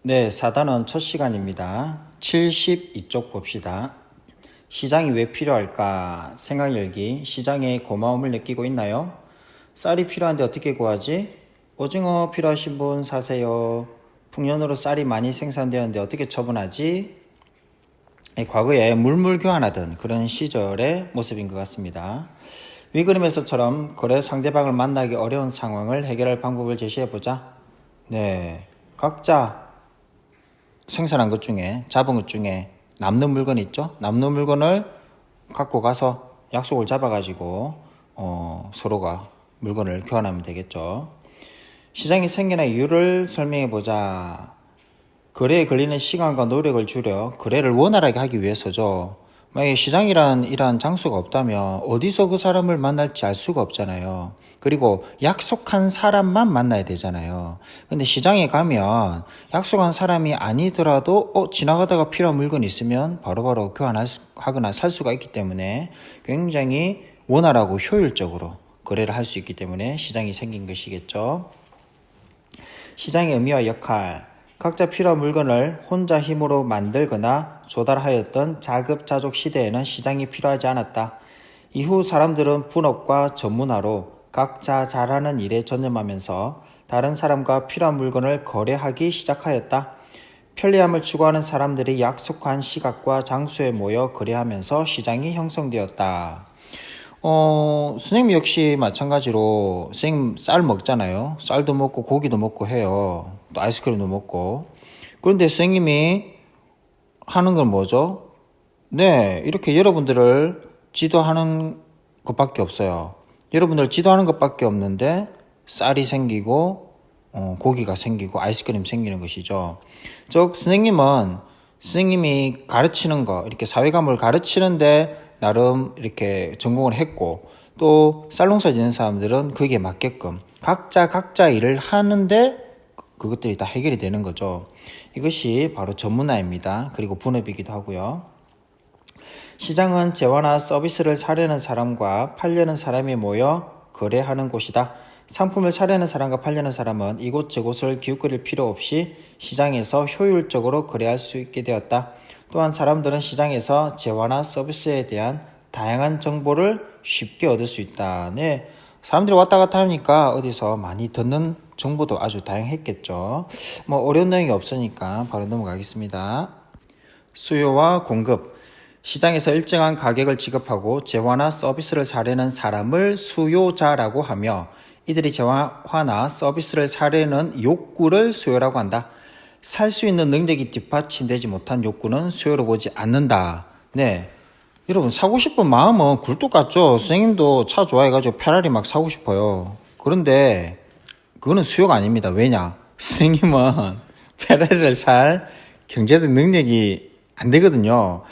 네, 4단원 첫 시간입니다. 72쪽 봅시다. 시장이 왜 필요할까? 생각 열기. 시장에 고마움을 느끼고 있나요? 쌀이 필요한데 어떻게 구하지? 오징어 필요하신 분 사세요. 풍년으로 쌀이 많이 생산되었는데 어떻게 처분하지? 과거에 물물 교환하던 그런 시절의 모습인 것 같습니다. 위 그림에서처럼 거래 상대방을 만나기 어려운 상황을 해결할 방법을 제시해보자. 네, 각자 생산한 것 중에, 잡은 것 중에 남는 물건 있죠? 남는 물건을 갖고 가서 약속을 잡아가지고 서로가 물건을 교환하면 되겠죠. 시장이 생기는 이유를 설명해보자. 거래에 걸리는 시간과 노력을 줄여 거래를 원활하게 하기 위해서죠. 만약에 시장이란 장소가 없다면 어디서 그 사람을 만날지 알 수가 없잖아요. 그리고 약속한 사람만 만나야 되잖아요. 근데 시장에 가면 약속한 사람이 아니더라도 지나가다가 필요한 물건이 있으면 바로바로 교환하거나 살 수가 있기 때문에 굉장히 원활하고 효율적으로 거래를 할 수 있기 때문에 시장이 생긴 것이겠죠. 시장의 의미와 역할. 각자 필요한 물건을 혼자 힘으로 만들거나 조달하였던 자급자족 시대에는 시장이 필요하지 않았다. 이후 사람들은 분업과 전문화로 각자 잘하는 일에 전념하면서 다른 사람과 필요한 물건을 거래하기 시작하였다. 편리함을 추구하는 사람들이 약속한 시각과 장소에 모여 거래하면서 시장이 형성되었다. 선생님 역시 마찬가지로 선생님 쌀 먹잖아요. 쌀도 먹고 고기도 먹고 해요. 또 아이스크림도 먹고. 그런데 선생님이 하는 건 뭐죠? 네, 이렇게 여러분들을 지도하는 것밖에 없어요. 여러분들 지도하는 것밖에 없는데 쌀이 생기고 고기가 생기고 아이스크림 생기는 것이죠. 즉 선생님이 가르치는 거, 이렇게 사회과목을 가르치는데 나름 이렇게 전공을 했고, 또 쌀농사 짓는 사람들은 거기에 맞게끔 각자 일을 하는데 그것들이 다 해결이 되는 거죠. 이것이 바로 전문화입니다. 그리고 분업이기도 하고요. 시장은 재화나 서비스를 사려는 사람과 팔려는 사람이 모여 거래하는 곳이다. 상품을 사려는 사람과 팔려는 사람은 이곳저곳을 기웃거릴 필요 없이 시장에서 효율적으로 거래할 수 있게 되었다. 또한 사람들은 시장에서 재화나 서비스에 대한 다양한 정보를 쉽게 얻을 수 있다. 네, 사람들이 왔다 갔다 하니까 어디서 많이 듣는 정보도 아주 다양했겠죠. 어려운 내용이 없으니까 바로 넘어가겠습니다. 수요와 공급. 시장에서 일정한 가격을 지급하고 재화나 서비스를 사려는 사람을 수요자라고 하며, 이들이 재화나 서비스를 사려는 욕구를 수요라고 한다. 살 수 있는 능력이 뒷받침되지 못한 욕구는 수요로 보지 않는다. 네, 여러분 사고 싶은 마음은 굴뚝 같죠? 선생님도 차 좋아해가지고 페라리 막 사고 싶어요. 그런데 그거는 수요가 아닙니다. 왜냐? 선생님은 페라리를 살 경제적 능력이 안 되거든요.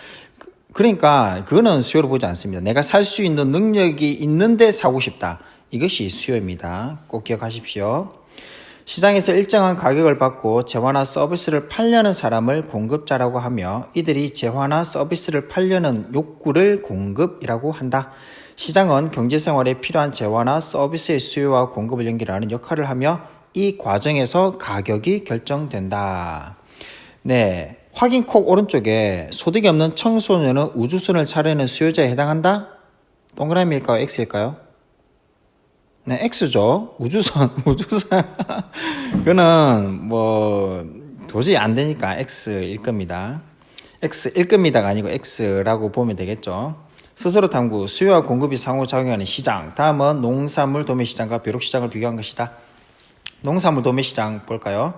그러니까 그거는 수요로 보지 않습니다. 내가 살 수 있는 능력이 있는데 사고 싶다. 이것이 수요입니다. 꼭 기억하십시오. 시장에서 일정한 가격을 받고 재화나 서비스를 팔려는 사람을 공급자라고 하며, 이들이 재화나 서비스를 팔려는 욕구를 공급이라고 한다. 시장은 경제생활에 필요한 재화나 서비스의 수요와 공급을 연결하는 역할을 하며 이 과정에서 가격이 결정된다. 네, 확인 콕 오른쪽에 소득이 없는 청소년은 우주선을 사려는 수요자에 해당한다? 동그라미일까요? X일까요? 네, X죠. 우주선. 그거는 도저히 안 되니까 X일 겁니다. X일 겁니다가 아니고 X라고 보면 되겠죠. 스스로 탐구, 수요와 공급이 상호작용하는 시장. 다음은 농산물 도매시장과 벼룩시장을 비교한 것이다. 농산물 도매시장 볼까요?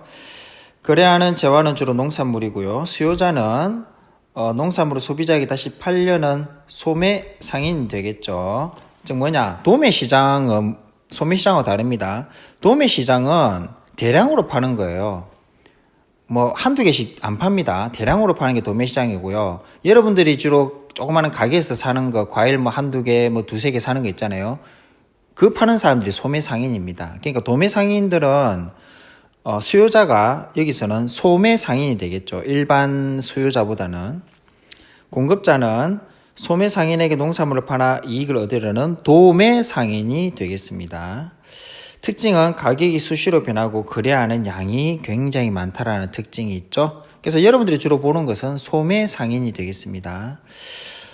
거래하는 재화는 주로 농산물이고요. 수요자는 농산물을 소비자에게 다시 팔려는 소매 상인이 되겠죠. 즉 뭐냐? 도매시장은 소매시장과 다릅니다. 도매시장은 대량으로 파는 거예요. 한두 개씩 안 팝니다. 대량으로 파는 게 도매시장이고요. 여러분들이 주로 조그마한 가게에서 사는 거, 과일 한두 개, 두세 개 사는 거 있잖아요. 그 파는 사람들이 소매상인입니다. 그러니까 도매상인들은 수요자가 여기서는 소매상인이 되겠죠. 일반 수요자보다는. 공급자는 소매상인에게 농산물을 팔아 이익을 얻으려는 도매상인이 되겠습니다. 특징은 가격이 수시로 변하고 거래하는 양이 굉장히 많다라는 특징이 있죠. 그래서 여러분들이 주로 보는 것은 소매 상인이 되겠습니다.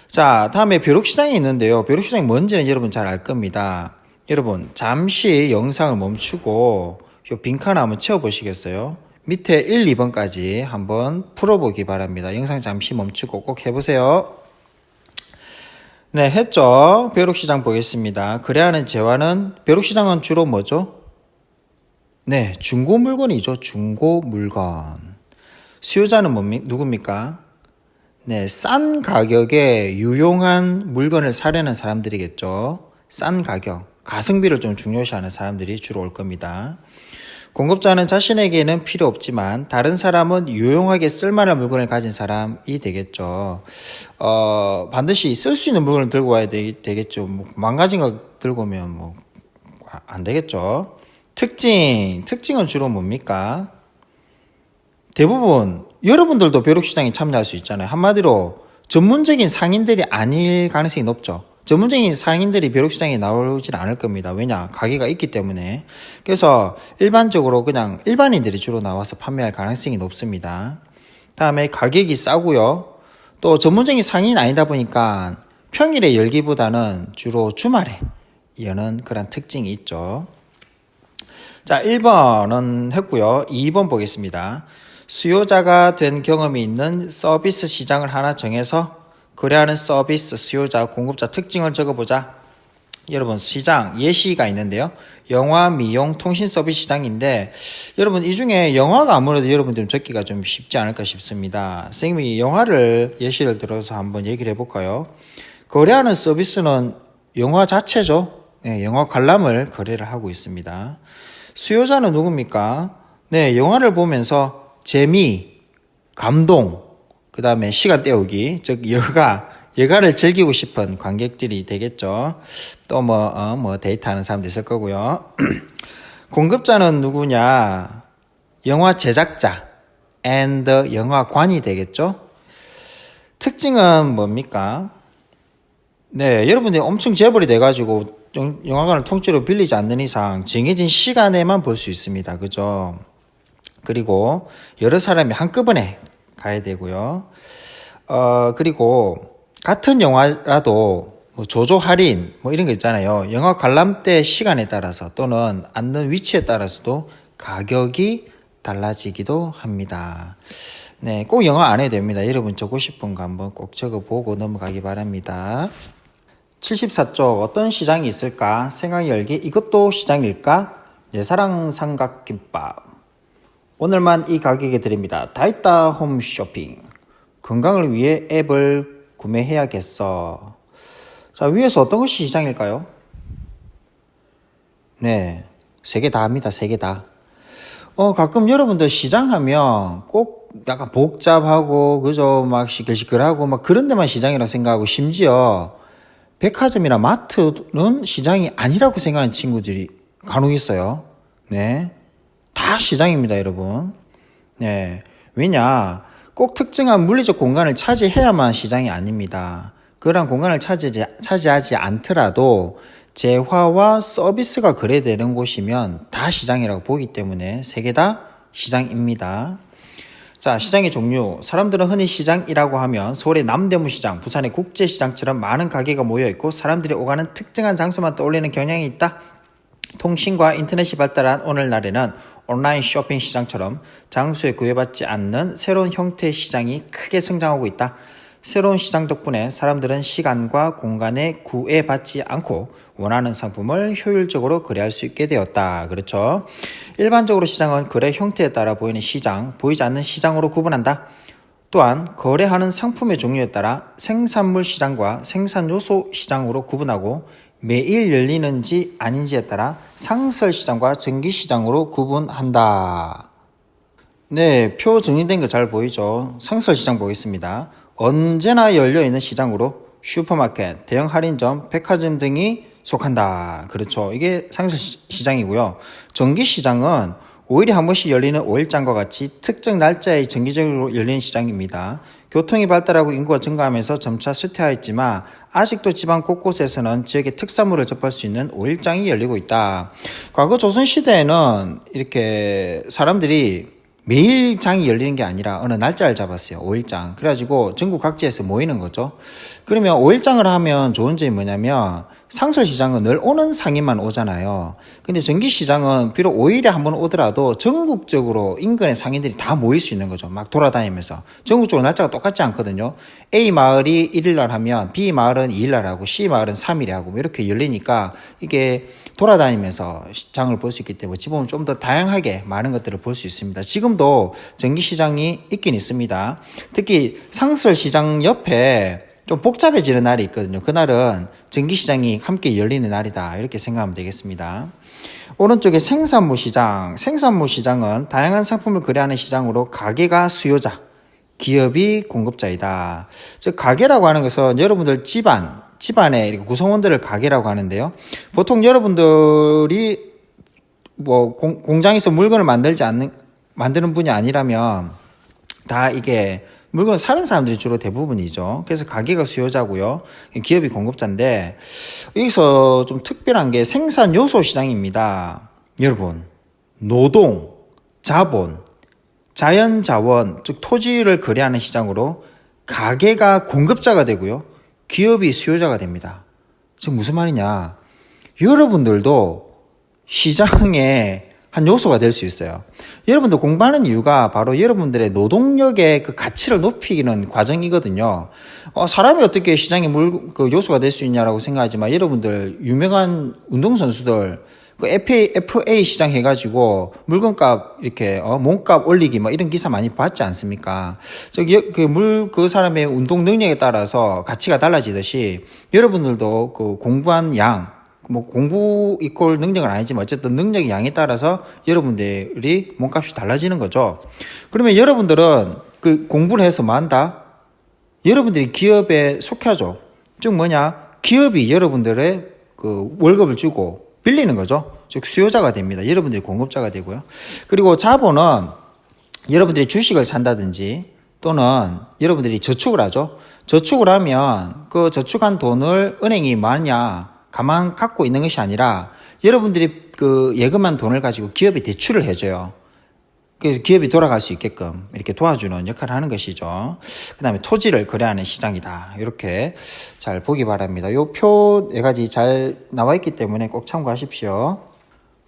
자, 다음에 벼룩시장이 있는데요. 벼룩시장이 뭔지는 여러분 잘 알 겁니다. 여러분 잠시 영상을 멈추고 요 빈칸 한번 채워보시겠어요? 밑에 1, 2번까지 한번 풀어보기 바랍니다. 영상 잠시 멈추고 꼭 해보세요. 네, 했죠. 벼룩시장 보겠습니다. 거래하는 재화는, 벼룩시장은 주로 뭐죠? 네, 중고 물건이죠. 중고 물건. 수요자는 누굽니까? 네, 싼 가격에 유용한 물건을 사려는 사람들이겠죠. 싼 가격, 가성비를 좀 중요시하는 사람들이 주로 올 겁니다. 공급자는 자신에게는 필요 없지만 다른 사람은 유용하게 쓸만한 물건을 가진 사람이 되겠죠. 반드시 쓸 수 있는 물건을 들고 와야 되겠죠. 뭐 망가진 거 들고 오면 뭐 안 되겠죠. 특징은 주로 뭡니까? 대부분 여러분들도 벼룩시장에 참여할 수 있잖아요. 한마디로 전문적인 상인들이 아닐 가능성이 높죠. 전문적인 상인들이 벼룩시장에 나오진 않을 겁니다. 왜냐? 가게가 있기 때문에. 그래서 일반적으로 그냥 일반인들이 주로 나와서 판매할 가능성이 높습니다. 다음에 가격이 싸고요. 또 전문적인 상인이 아니다 보니까 평일에 열기보다는 주로 주말에 여는 그런 특징이 있죠. 자, 1번은 했고요. 2번 보겠습니다. 수요자가 된 경험이 있는 서비스 시장을 하나 정해서 거래하는 서비스, 수요자, 공급자 특징을 적어보자. 여러분 시장 예시가 있는데요. 영화, 미용, 통신 서비스 시장인데 여러분 이 중에 영화가 아무래도 여러분들 적기가 좀 쉽지 않을까 싶습니다. 선생님이 영화를 예시를 들어서 한번 얘기를 해볼까요? 거래하는 서비스는 영화 자체죠. 네, 영화 관람을 거래를 하고 있습니다. 수요자는 누굽니까? 네, 영화를 보면서 재미, 감동, 그 다음에 시간 때우기, 즉 여가를 즐기고 싶은 관객들이 되겠죠. 또 데이트하는 사람도 있을 거고요. 공급자는 누구냐? 영화 제작자 and 영화관이 되겠죠. 특징은 뭡니까? 네, 여러분들이 엄청 재벌이 돼가지고 영화관을 통째로 빌리지 않는 이상 정해진 시간에만 볼 수 있습니다. 그죠? 그리고 여러 사람이 한꺼번에 가야 되고요. 그리고 같은 영화라도 뭐 조조 할인 뭐 이런 거 있잖아요. 영화 관람대 시간에 따라서 또는 앉는 위치에 따라서도 가격이 달라지기도 합니다. 네, 꼭 영화 안 해도 됩니다. 여러분 적고 싶은 거 한번 꼭 적어보고 넘어가기 바랍니다. 74쪽 어떤 시장이 있을까? 생각 열기 이것도 시장일까? 내사랑 삼각김밥 오늘만 이 가격에 드립니다. 다있다 홈쇼핑 건강을 위해 앱을 구매해야겠어. 자, 위에서 어떤 것이 시장일까요? 네, 세 개 다 합니다. 세 개 다. 가끔 여러분들 시장하면 꼭 약간 복잡하고 그죠? 막 시끌시끌하고 막 그런 데만 시장이라 생각하고 심지어 백화점이나 마트는 시장이 아니라고 생각하는 친구들이 간혹 있어요. 네. 다 시장입니다, 여러분. 네. 왜냐? 꼭 특정한 물리적 공간을 차지해야만 시장이 아닙니다. 그런 공간을 차지하지 않더라도 재화와 서비스가 거래되는 곳이면 다 시장이라고 보기 때문에 세 개 다 시장입니다. 자, 시장의 종류. 사람들은 흔히 시장이라고 하면 서울의 남대문 시장, 부산의 국제시장처럼 많은 가게가 모여있고 사람들이 오가는 특정한 장소만 떠올리는 경향이 있다. 통신과 인터넷이 발달한 오늘날에는 온라인 쇼핑 시장처럼 장소에 구애받지 않는 새로운 형태의 시장이 크게 성장하고 있다. 새로운 시장 덕분에 사람들은 시간과 공간에 구애받지 않고 원하는 상품을 효율적으로 거래할 수 있게 되었다. 그렇죠? 일반적으로 시장은 거래 형태에 따라 보이는 시장, 보이지 않는 시장으로 구분한다. 또한 거래하는 상품의 종류에 따라 생산물 시장과 생산요소 시장으로 구분하고 매일 열리는지 아닌지에 따라 상설시장과 정기시장으로 구분한다. 네, 표 정리된 거 잘 보이죠? 상설시장 보겠습니다. 언제나 열려있는 시장으로 슈퍼마켓, 대형 할인점, 백화점 등이 속한다. 그렇죠. 이게 상설시장이고요. 정기시장은 5일에 한 번씩 열리는 5일장과 같이 특정 날짜에 정기적으로 열리는 시장입니다. 교통이 발달하고 인구가 증가하면서 점차 쇠퇴하였지만 아직도 지방 곳곳에서는 지역의 특산물을 접할 수 있는 5일장이 열리고 있다. 과거 조선시대에는 이렇게 사람들이 매일 장이 열리는 게 아니라 어느 날짜를 잡았어요. 5일장. 그래가지고 전국 각지에서 모이는 거죠. 그러면 5일장을 하면 좋은 점이 뭐냐면 상설시장은 늘 오는 상인만 오잖아요. 근데 전기시장은 비록 5일에 한 번 오더라도 전국적으로 인근의 상인들이 다 모일 수 있는 거죠. 막 돌아다니면서. 전국적으로 날짜가 똑같지 않거든요. A 마을이 1일날 하면 B 마을은 2일날 하고 C 마을은 3일에 하고 이렇게 열리니까 이게 돌아다니면서 장을 볼 수 있기 때문에 어찌 보면 좀 더 다양하게 많은 것들을 볼 수 있습니다. 지금도 전기시장이 있긴 있습니다. 특히 상설시장 옆에 좀 복잡해지는 날이 있거든요. 그날은 전기시장이 함께 열리는 날이다. 이렇게 생각하면 되겠습니다. 오른쪽에 생산무시장. 생산무시장은 다양한 상품을 거래하는 시장으로 가게가 수요자, 기업이 공급자이다. 즉 가게라고 하는 것은 여러분들 집안의 구성원들을 가게라고 하는데요. 보통 여러분들이 뭐 공장에서 물건을 만드는 분이 아니라면 다 이게 물건 사는 사람들이 주로 대부분이죠. 그래서 가게가 수요자고요. 기업이 공급자인데 여기서 좀 특별한 게 생산 요소 시장입니다. 여러분, 노동, 자본, 자연자원, 즉 토지를 거래하는 시장으로 가게가 공급자가 되고요. 기업이 수요자가 됩니다. 즉 무슨 말이냐? 여러분들도 시장의 한 요소가 될 수 있어요. 여러분들 공부하는 이유가 바로 여러분들의 노동력의 그 가치를 높이는 과정이거든요. 사람이 어떻게 시장의 그 요소가 될 수 있냐라고 생각하지만 여러분들 유명한 운동선수들 그 FA 시장 해가지고 물건값 이렇게 몸값 올리기 뭐 이런 기사 많이 봤지 않습니까? 그 사람의 운동 능력에 따라서 가치가 달라지듯이 여러분들도 그 공부한 양 뭐 공부 이퀄 능력은 아니지만 어쨌든 능력의 양에 따라서 여러분들이 몸값이 달라지는 거죠. 그러면 여러분들은 그 공부를 해서 뭐 한다? 여러분들이 기업에 속하죠. 즉 뭐냐? 기업이 여러분들의 그 월급을 주고 빌리는 거죠. 즉 수요자가 됩니다. 여러분들이 공급자가 되고요. 그리고 자본은 여러분들이 주식을 산다든지 또는 여러분들이 저축을 하죠. 저축을 하면 그 저축한 돈을 은행이 많냐 가만 갖고 있는 것이 아니라 여러분들이 그 예금한 돈을 가지고 기업이 대출을 해줘요. 그래서 기업이 돌아갈 수 있게끔 이렇게 도와주는 역할을 하는 것이죠. 그 다음에 토지를 거래하는 시장이다. 이렇게 잘 보기 바랍니다. 요 표 4가지 잘 나와 있기 때문에 꼭 참고하십시오.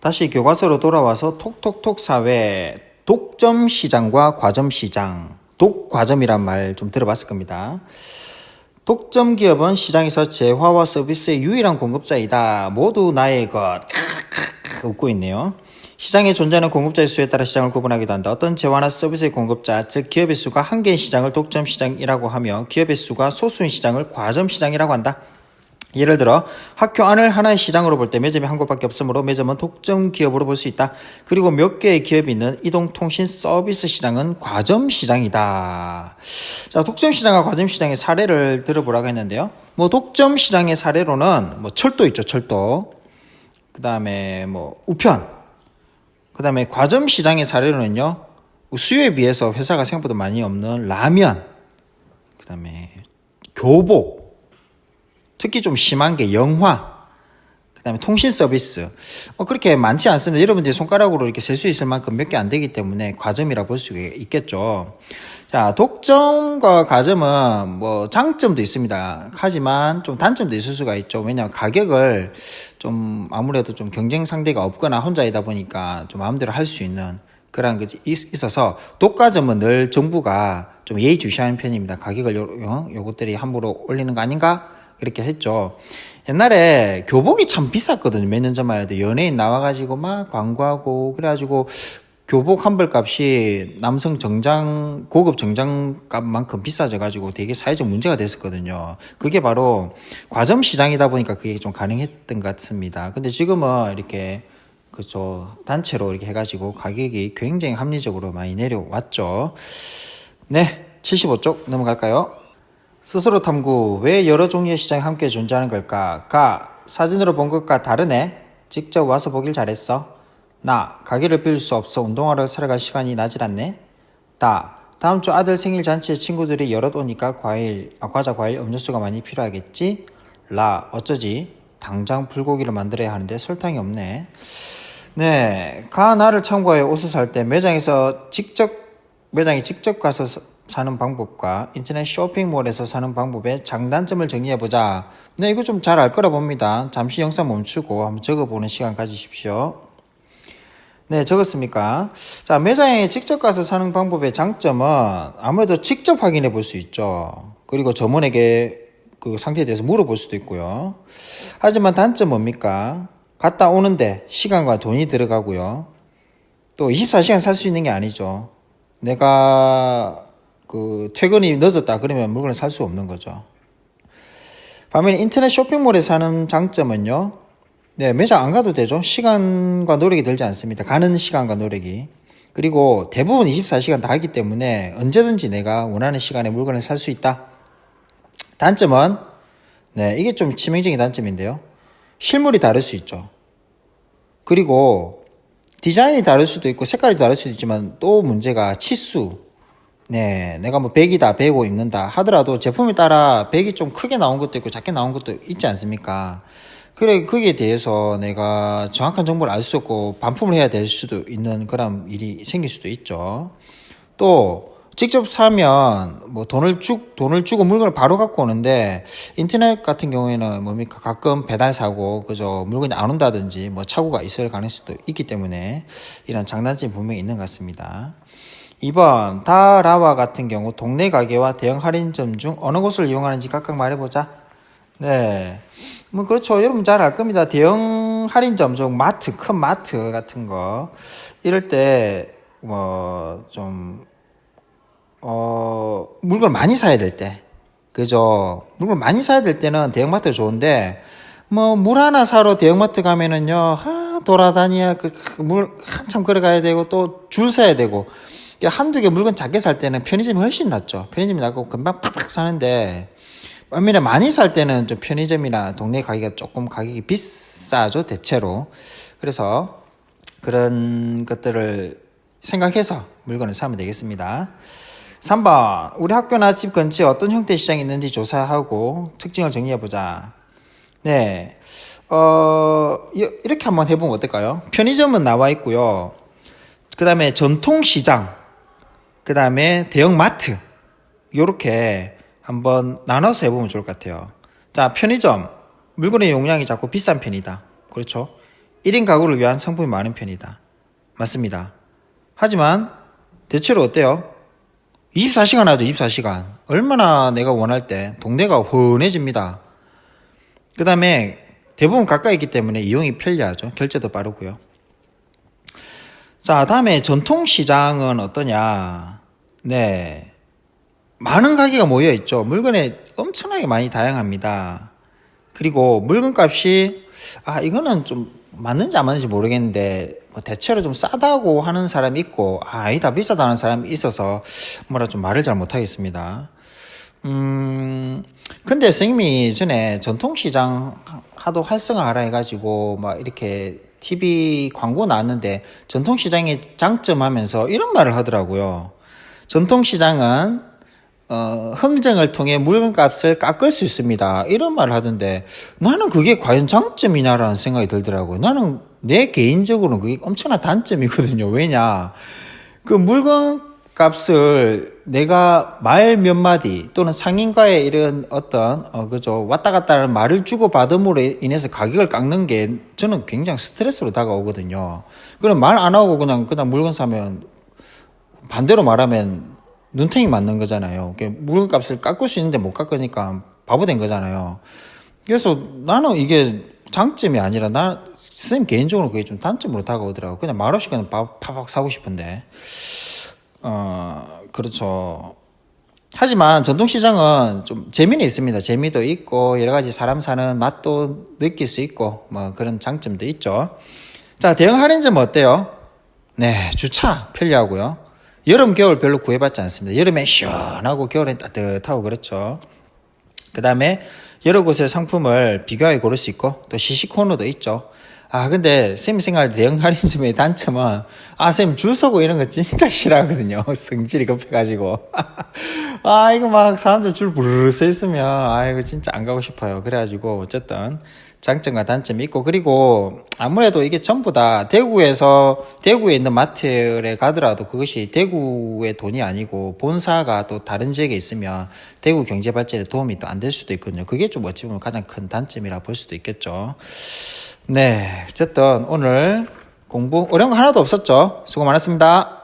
다시 교과서로 돌아와서 톡톡톡 사회, 독점 시장과 과점 시장, 독과점이란 말 좀 들어봤을 겁니다. 독점 기업은 시장에서 재화와 서비스의 유일한 공급자이다. 모두 나의 것. 웃고 있네요. 시장에 존재하는 공급자의 수에 따라 시장을 구분하기도 한다. 어떤 재화나 서비스의 공급자, 즉 기업의 수가 한 개인 시장을 독점 시장이라고 하며 기업의 수가 소수인 시장을 과점 시장이라고 한다. 예를 들어 학교 안을 하나의 시장으로 볼 때 매점이 한 곳밖에 없으므로 매점은 독점 기업으로 볼 수 있다. 그리고 몇 개의 기업이 있는 이동통신 서비스 시장은 과점 시장이다. 자, 독점 시장과 과점 시장의 사례를 들어보라고 했는데요. 뭐 독점 시장의 사례로는 뭐 철도 있죠, 철도. 그 다음에 뭐 우편. 그 다음에 과점 시장의 사례로는요, 수요에 비해서 회사가 생각보다 많이 없는 라면. 그 다음에 교복. 특히 좀 심한 게 영화, 그 다음에 통신 서비스. 그렇게 많지 않습니다. 여러분들이 손가락으로 이렇게 셀 수 있을 만큼 몇 개 안 되기 때문에 과점이라고 볼 수 있겠죠. 자, 독점과 과점은 뭐 장점도 있습니다. 하지만 좀 단점도 있을 수가 있죠. 왜냐하면 가격을 좀 아무래도 좀 경쟁 상대가 없거나 혼자이다 보니까 좀 마음대로 할 수 있는 그런 것이 있어서 독과점은 늘 정부가 좀 예의주시하는 편입니다. 가격을 요것들이 함부로 올리는 거 아닌가? 그렇게 했죠. 옛날에 교복이 참 비쌌거든요. 몇 년 전만 해도 연예인 나와가지고 막 광고하고 그래가지고 교복 한 벌 값이 남성 고급 정장 값만큼 비싸져가지고 되게 사회적 문제가 됐었거든요. 그게 바로 과점 시장이다 보니까 그게 좀 가능했던 것 같습니다. 근데 지금은 이렇게 그죠 단체로 이렇게 해가지고 가격이 굉장히 합리적으로 많이 내려왔죠. 네, 75쪽 넘어갈까요? 스스로 탐구. 왜 여러 종류의 시장이 함께 존재하는 걸까? 가. 사진으로 본 것과 다르네. 직접 와서 보길 잘했어. 나, 가게를 빌 수 없어 운동하러 사러 갈 시간이 나질 않네. 다, 다음 주 아들 생일 잔치에 친구들이 여럿 오니까 과자, 과일, 음료수가 많이 필요하겠지? 라, 어쩌지? 당장 불고기를 만들어야 하는데 설탕이 없네. 네, 나를 참고하여 옷을 살 때 매장에 직접 가서 사는 방법과 인터넷 쇼핑몰에서 사는 방법의 장단점을 정리해보자. 네, 이거 좀 잘 알 거라 봅니다. 잠시 영상 멈추고 한번 적어보는 시간 가지십시오. 네, 적었습니까? 자, 매장에 직접 가서 사는 방법의 장점은 아무래도 직접 확인해 볼 수 있죠. 그리고 점원에게 그 상태에 대해서 물어볼 수도 있고요. 하지만 단점 뭡니까? 갔다 오는데 시간과 돈이 들어가고요. 또 24시간 살 수 있는 게 아니죠. 내가 그 퇴근이 늦었다 그러면 물건을 살 수 없는 거죠. 반면에 인터넷 쇼핑몰에 사는 장점은요. 네, 매장 안 가도 되죠. 시간과 노력이 들지 않습니다. 가는 시간과 노력이. 그리고 대부분 24시간 다 하기 때문에 언제든지 내가 원하는 시간에 물건을 살 수 있다. 단점은 네, 이게 좀 치명적인 단점인데요. 실물이 다를 수 있죠. 그리고 디자인이 다를 수도 있고 색깔이 다를 수도 있지만 또 문제가 치수. 네, 내가 뭐 100이다, 105 입는다 하더라도 제품에 따라 100이 좀 크게 나온 것도 있고 작게 나온 것도 있지 않습니까? 그래, 거기에 대해서 내가 정확한 정보를 알 수 없고 반품을 해야 될 수도 있는 그런 일이 생길 수도 있죠. 또 직접 사면 뭐 돈을 주고 물건을 바로 갖고 오는데 인터넷 같은 경우에는 뭡니까? 가끔 배달 사고 그저 물건이 안 온다든지 뭐 착오가 있을 가능성도 있기 때문에 이런 장단점이 분명히 있는 것 같습니다. 2번 다라와 같은 경우 동네 가게와 대형 할인점 중 어느 곳을 이용하는지 각각 말해보자. 네, 뭐 그렇죠. 여러분 잘 알 겁니다. 대형 할인점 중 마트, 큰 마트 같은 거 이럴 때 뭐 좀 물건 많이 사야 될 때, 그죠? 물건 많이 사야 될 때는 대형마트가 좋은데, 뭐, 물 하나 사러 대형마트 가면은요, 돌아다녀야 물 한참 걸어가야 되고, 또 줄 서야 되고, 한두 개 물건 작게 살 때는 편의점이 훨씬 낫죠. 편의점이 낫고 금방 팍팍 사는데, 반면에 많이 살 때는 좀 편의점이나 동네 가게가 조금 가격이 비싸죠, 대체로. 그래서 그런 것들을 생각해서 물건을 사면 되겠습니다. 3번 우리 학교나 집 근처에 어떤 형태의 시장이 있는지 조사하고 특징을 정리해보자. 네, 이렇게 한번 해보면 어떨까요? 편의점은 나와 있고요. 그 다음에 전통시장, 그 다음에 대형마트, 요렇게 한번 나눠서 해보면 좋을 것 같아요. 자, 편의점 물건의 용량이 작고 비싼 편이다. 그렇죠? 1인 가구를 위한 상품이 많은 편이다. 맞습니다. 하지만 대체로 어때요? 24시간 하죠. 24시간. 얼마나 내가 원할 때 동네가 훤해집니다. 그 다음에 대부분 가까이 있기 때문에 이용이 편리하죠. 결제도 빠르고요. 자, 다음에 전통시장은 어떠냐. 네, 많은 가게가 모여있죠. 물건이 엄청나게 많이 다양합니다. 그리고 물건값이 이거는 좀 맞는지 안 맞는지 모르겠는데 뭐 대체로 좀 싸다고 하는 사람이 있고 아니다 비싸다는 사람이 있어서 뭐라 좀 말을 잘 못하겠습니다. 근데 선생님이 전에 전통시장 하도 활성화하라 해가지고 막 이렇게 TV 광고 나왔는데 전통시장의 장점 하면서 이런 말을 하더라고요. 전통시장은 흥정을 통해 물건값을 깎을 수 있습니다. 이런 말을 하던데 나는 그게 과연 장점이냐라는 생각이 들더라고요. 나는 내 개인적으로는 그게 엄청난 단점이거든요. 왜냐? 그 물건값을 내가 말 몇 마디 또는 상인과의 이런 어떤 그죠 왔다 갔다 하는 말을 주고 받음으로 인해서 가격을 깎는 게 저는 굉장히 스트레스로 다가오거든요. 그럼 말 안 하고 그냥 물건 사면 반대로 말하면 눈탱이 맞는 거잖아요. 물건값을 깎을 수 있는데 못 깎으니까 바보 된 거잖아요. 그래서 나는 이게 장점이 아니라 선생님 개인적으로 그게 좀 단점으로 다가오더라고. 그냥 말없이 그냥 팍팍 사고 싶은데. 그렇죠. 하지만 전통시장은 좀 재미는 있습니다. 재미도 있고 여러 가지 사람 사는 맛도 느낄 수 있고 뭐 그런 장점도 있죠. 자, 대형 할인점 어때요? 네, 주차 편리하고요. 여름, 겨울 별로 구애받지 않습니다. 여름에 시원하고 겨울엔 따뜻하고 그렇죠. 그 다음에 여러 곳의 상품을 비교하게 고를 수 있고 또 시식 코너도 있죠. 근데 쌤이 생각할 때 대형 할인점의 단점은, 쌤 줄 서고 이런 거 진짜 싫어하거든요. 성질이 급해가지고. 이거 막 사람들 줄 부르르 서 있으면, 이거 진짜 안 가고 싶어요. 그래가지고, 어쨌든, 장점과 단점이 있고, 그리고 아무래도 이게 전부 다 대구에 있는 마트에 가더라도 그것이 대구의 돈이 아니고 본사가 또 다른 지역에 있으면 대구 경제 발전에 도움이 또 안 될 수도 있거든요. 그게 좀 어찌 보면 가장 큰 단점이라 볼 수도 있겠죠. 네. 어쨌든 오늘 공부 어려운 거 하나도 없었죠. 수고 많았습니다.